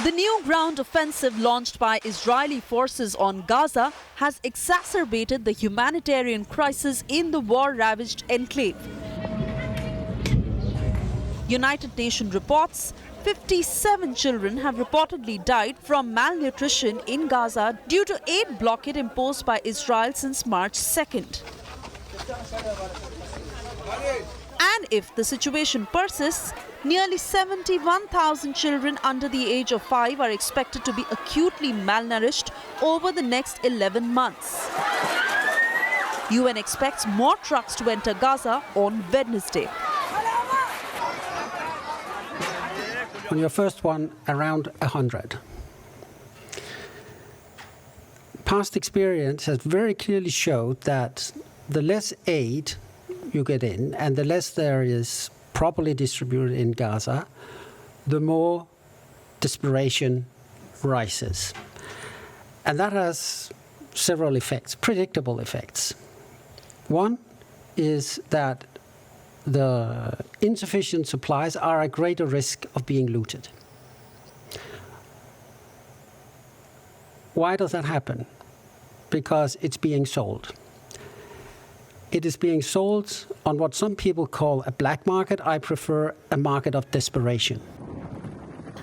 The new ground offensive launched by Israeli forces on Gaza has exacerbated the humanitarian crisis in the war-ravaged enclave. United Nations reports 57 children have reportedly died from malnutrition in Gaza due to aid blockade imposed by Israel since March 2nd. And if the situation persists, nearly 71,000 children under the age of 5 are expected to be acutely malnourished over the next 11 months. UN expects more trucks to enter Gaza on Wednesday. On your first one, around 100. Past experience has very clearly showed that the less aid you get in and the less there is properly distributed in Gaza, the more desperation rises. And that has several effects, predictable effects. One is that the insufficient supplies are at greater risk of being looted. Why does that happen? Because it's being sold. It is being sold on what some people call a black market. I prefer a market of desperation.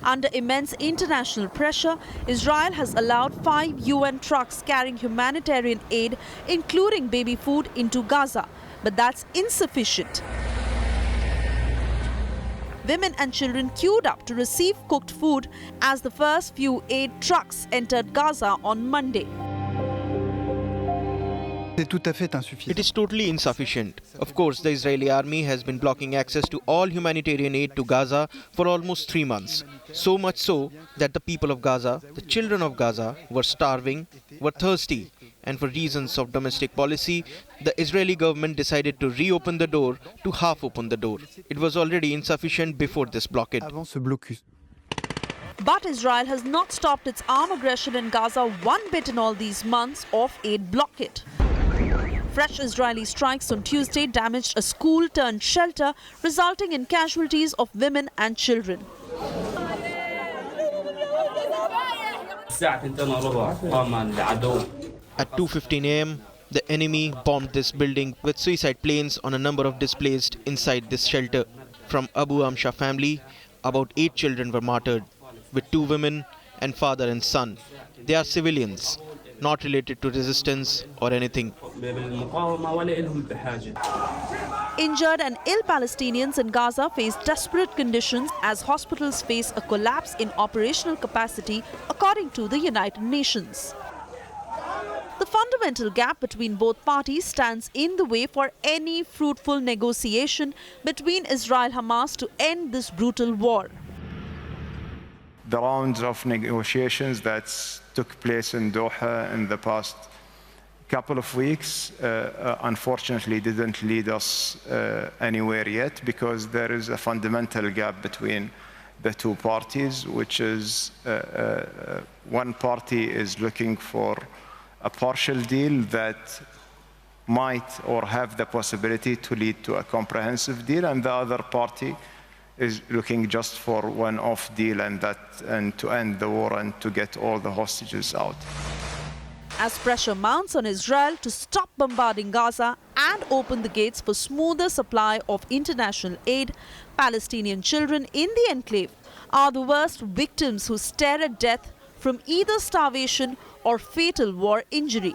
Under immense international pressure, Israel has allowed 5 UN trucks carrying humanitarian aid, including baby food, into Gaza. But that's insufficient. Women and children queued up to receive cooked food as the first few aid trucks entered Gaza on Monday. It is totally insufficient. Of course, the Israeli army has been blocking access to all humanitarian aid to Gaza for almost 3 months. So much so that the people of Gaza, the children of Gaza, were starving, were thirsty. And for reasons of domestic policy, the Israeli government decided to reopen the door to half open the door. It was already insufficient before this blockade. But Israel has not stopped its armed aggression in Gaza one bit in all these months of aid blockade. Fresh Israeli strikes on Tuesday damaged a school-turned-shelter, resulting in casualties of women and children. At 2:15 a.m., the enemy bombed this building with suicide planes on a number of displaced inside this shelter. From Abu Amsha family, about 8 children were martyred, with 2 women and father and son. They are civilians, not related to resistance or anything. Injured and ill Palestinians in Gaza face desperate conditions as hospitals face a collapse in operational capacity, according to the United Nations. The fundamental gap between both parties stands in the way for any fruitful negotiation between Israel and Hamas to end this brutal war. The rounds of negotiations that took place in Doha in the past couple of weeks unfortunately didn't lead us anywhere yet, because there is a fundamental gap between the two parties, which is one party is looking for a partial deal that might or have the possibility to lead to a comprehensive deal, and the other party is looking just for one-off deal and to end the war and to get all the hostages out. As pressure mounts on Israel to stop bombarding Gaza and open the gates for smoother supply of international aid, Palestinian children in the enclave are the worst victims who stare at death from either starvation or fatal war injury.